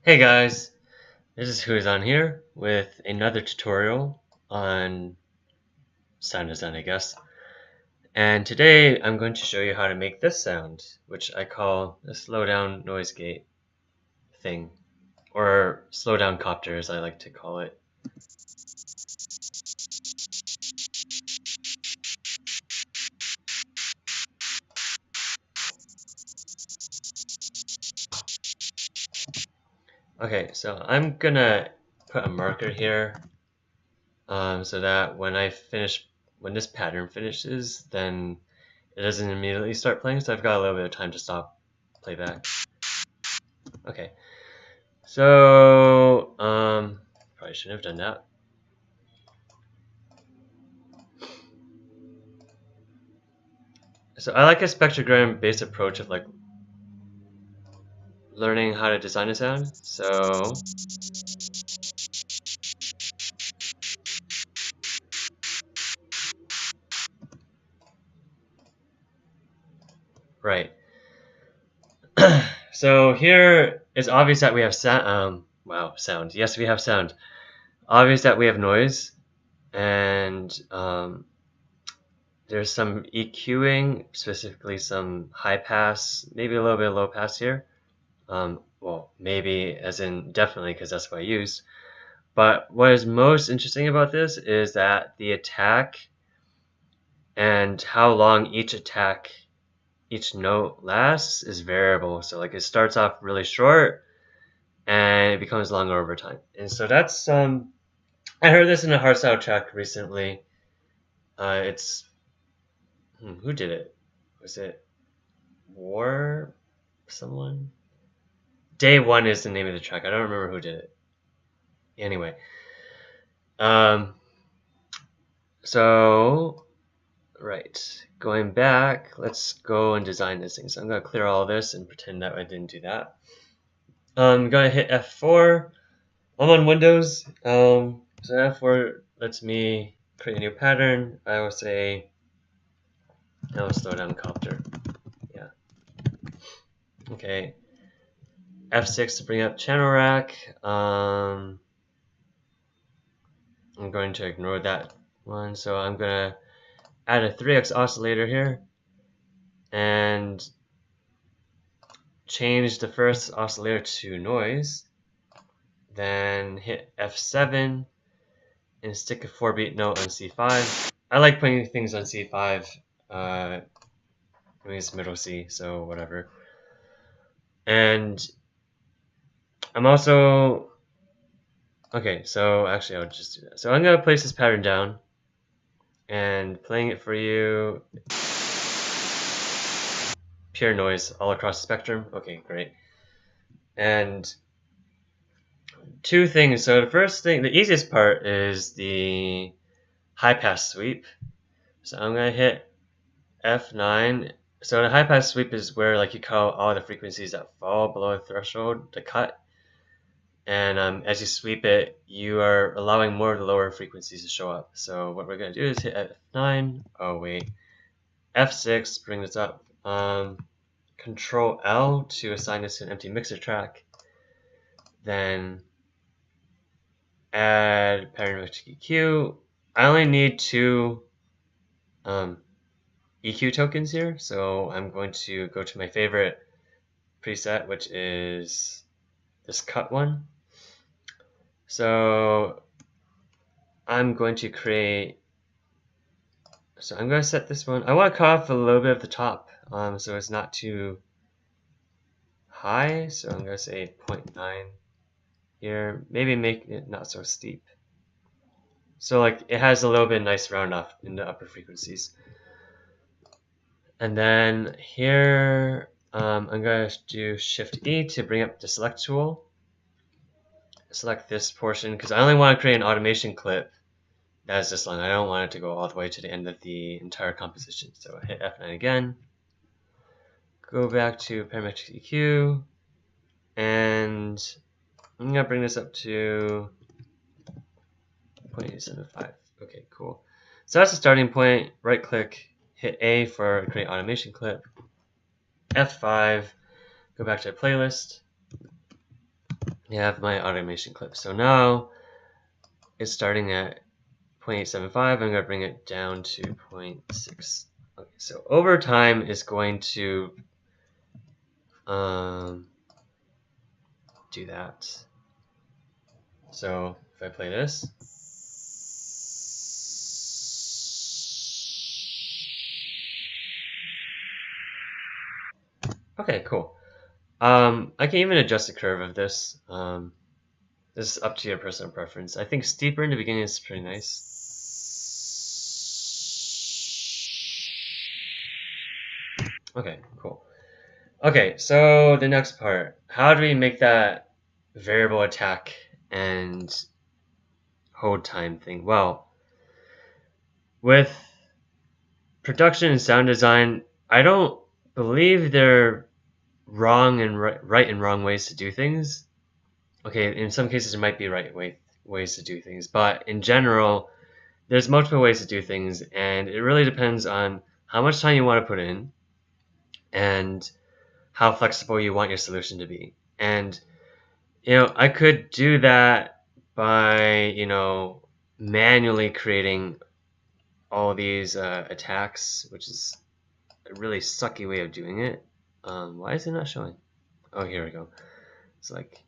Hey guys, this is Huzon here with another tutorial on sound design, I guess. And today I'm going to show you how to make this sound, which I call a slowdown noise gate thing, or slowdown copter as I like to call it. Okay, so I'm gonna put a marker here so that when this pattern finishes, then it doesn't immediately start playing, so I've got a little bit of time to stop playback. Okay, so probably shouldn't have done that. So I like a spectrogram based approach of like learning how to design a sound. So right. So here it's obvious that we have sound. Wow, sound. Yes, we have sound. Obvious that we have noise, and there's some EQing, specifically some high pass, maybe a little bit of low pass here. Well, maybe as in definitely because that's what I used. But what is most interesting about this is that the attack and how long each note lasts is variable. So like it starts off really short and it becomes longer over time. And so that's I heard this in a hardstyle track recently. It's who did it? Was it War someone? Day One is the name of the track. I don't remember who did it. Anyway, so right, going back, let's go and design this thing. So I'm gonna clear all this and pretend that I didn't do that. I'm gonna hit F4. I'm on Windows, so F4 lets me create a new pattern. I will say, I will slow down Copter. Yeah. Okay. F6 to bring up channel rack. I'm going to ignore that one, so I'm gonna add a 3x oscillator here and change the first oscillator to noise. Then hit F7 and stick a 4-beat note on C5. I like putting things on C5. I mean, it's middle C, so whatever. And I'm also okay. So actually, I'll just do that. So I'm gonna place this pattern down and playing it for you. Pure noise all across the spectrum. Okay, great. And two things. So the first thing, the easiest part is the high pass sweep. So I'm gonna hit F9. So the high pass sweep is where like you call all the frequencies that fall below the threshold to cut, and as you sweep it, you are allowing more of the lower frequencies to show up. So what we're gonna do is hit F9. Oh wait, F6. Bring this up. Control L to assign this to an empty mixer track. Then add parametric EQ. I only need two EQ tokens here, so I'm going to go to my favorite preset, which is this cut one. So I'm going to create, so I'm going to set this one, I want to cut off a little bit of the top, so it's not too high, so I'm going to say 0.9 here, maybe make it not so steep. So like it has a little bit nice round off in the upper frequencies. And then here, I'm going to do Shift E to bring up the select tool. Select this portion because I only want to create an automation clip that's this long. I don't want it to go all the way to the end of the entire composition. So hit F9 again. Go back to parametric EQ, and I'm gonna bring this up to 0.875. Okay, cool. So that's the starting point. Right click, hit A for create automation clip. F5, go back to the playlist, I have my automation clip. So now it's starting at 0.875. I'm going to bring it down to 0.6. Okay, so over time is going to do that. So if I play this, okay, cool. I can even adjust the curve of this. This is up to your personal preference. I think steeper in the beginning is pretty nice. Okay, cool. Okay, so the next part. How do we make that variable attack and hold time thing? Well, with production and sound design, I don't believe they're wrong and right and wrong ways to do things. Okay, in some cases there might be ways to do things, but in general, there's multiple ways to do things, and it really depends on how much time you want to put in and how flexible you want your solution to be. And I could do that by manually creating all these attacks, which is a really sucky way of doing it. Why is it not showing? Oh, here we go. It's like,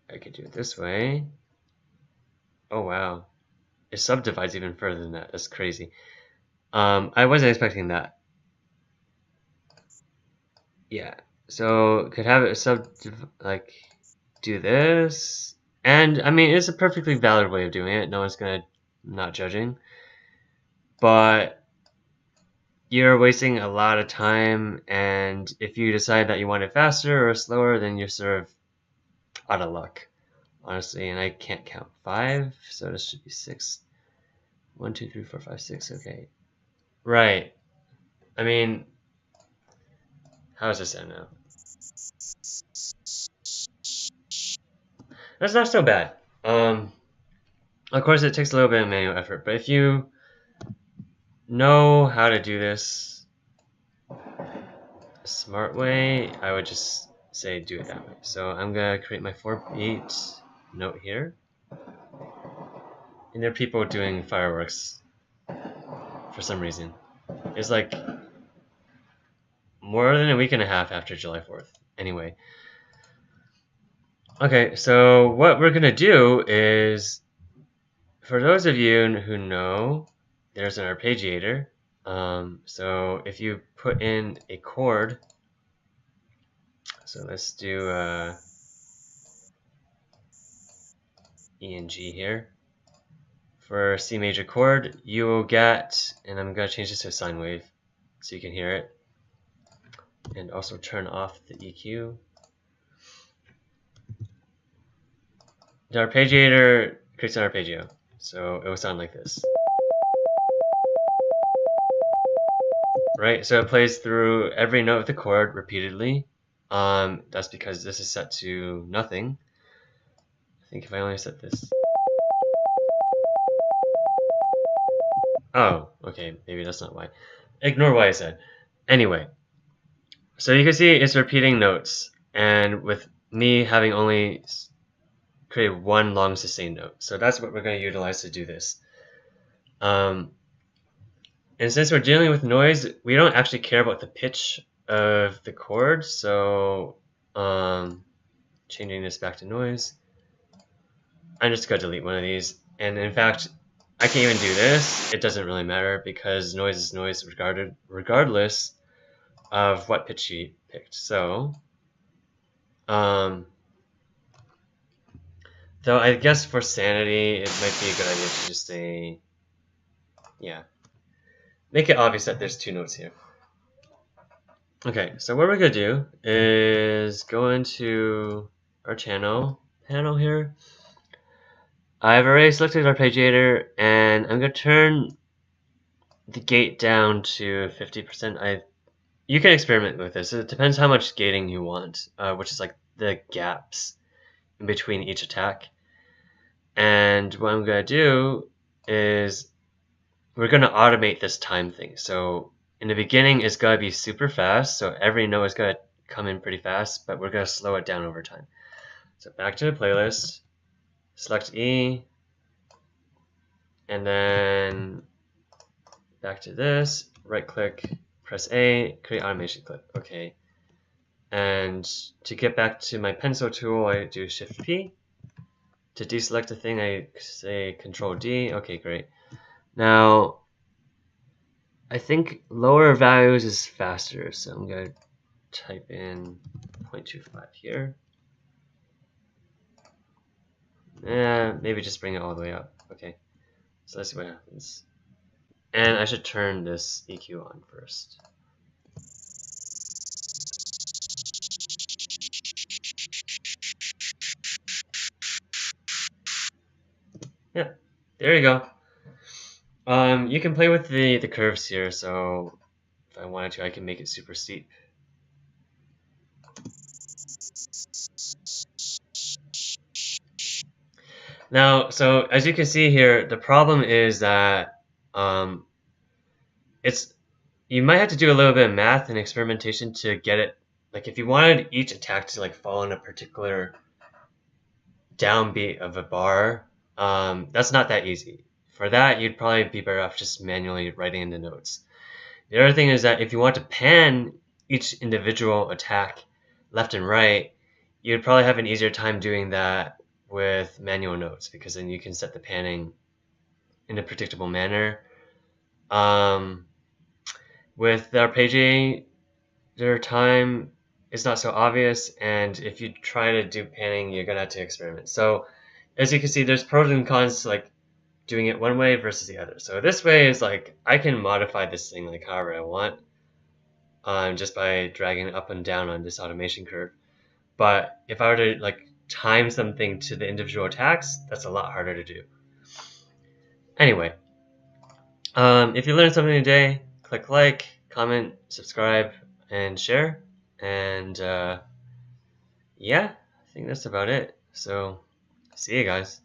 I could do it this way. Oh wow, it subdivides even further than that. That's crazy. I wasn't expecting that. Yeah, so could have it like do this, and I mean it's a perfectly valid way of doing it. No one's not judging, but you're wasting a lot of time, and if you decide that you want it faster or slower, then you're sort of out of luck, honestly. And I can't count 5, so this should be 6. 1, 2, 3, 4, 5, 6. Okay, right. I mean, how does this sound now? That's not so bad. Of course, it takes a little bit of manual effort, but if you know how to do this a smart way, I would just say do it that way. So I'm gonna create my 4-beat note here, and there are people doing fireworks for some reason. It's like more than a week and a half after July 4th. Anyway. Okay, so what we're gonna do is, for those of you who know, there's an arpeggiator. So if you put in a chord, so let's do E and G here. For C major chord, you will get, and I'm going to change this to a sine wave so you can hear it, and also turn off the EQ. The arpeggiator creates an arpeggio, so it will sound like this. Right, so it plays through every note of the chord repeatedly. That's because this is set to nothing. I think if I only set this. Oh, okay, maybe that's not why. Ignore what I said. Anyway, so you can see it's repeating notes, and with me having only created one long sustained note. So that's what we're going to utilize to do this. And since we're dealing with noise, we don't actually care about the pitch of the chord, so changing this back to noise, I'm just going to delete one of these. And in fact, I can even do this. It doesn't really matter because noise is noise regardless of what pitch you picked. So, though I guess for sanity, it might be a good idea to just say, yeah, make it obvious that there's 2 notes here. Okay, so what we're going to do is go into our channel panel here. I've already selected arpeggiator, and I'm going to turn the gate down to 50%. You can experiment with this. It depends how much gating you want, which is like the gaps in between each attack. And what I'm going to do is we're going to automate this time thing. So in the beginning it's gotta be super fast, so every note is gonna come in pretty fast, but we're gonna slow it down over time. So back to the playlist, select E, and then back to this, right click, press A, create automation clip. Okay. And to get back to my pencil tool, I do Shift P. To deselect a thing, I say Control D. Okay, great. Now, I think lower values is faster, so I'm going to type in 0.25 here. Maybe just bring it all the way up. Okay, so let's see what happens. And I should turn this EQ on first. Yeah, there you go. You can play with the curves here, so if I wanted to, I can make it super steep. Now, so as you can see here, the problem is that you might have to do a little bit of math and experimentation to get it. Like if you wanted each attack to like fall in a particular downbeat of a bar, that's not that easy. For that, you'd probably be better off just manually writing in the notes. The other thing is that if you want to pan each individual attack left and right, you'd probably have an easier time doing that with manual notes, because then you can set the panning in a predictable manner. With arpeggiator time, it's not so obvious, and if you try to do panning, you're gonna have to experiment. So as you can see, there's pros and cons to like doing it one way versus the other. So this way is like I can modify this thing like however I want, just by dragging it up and down on this automation curve. But if I were to like time something to the individual attacks, that's a lot harder to do. Anyway, if you learned something today, click like, comment, subscribe, and share. And yeah, I think that's about it. So see you guys.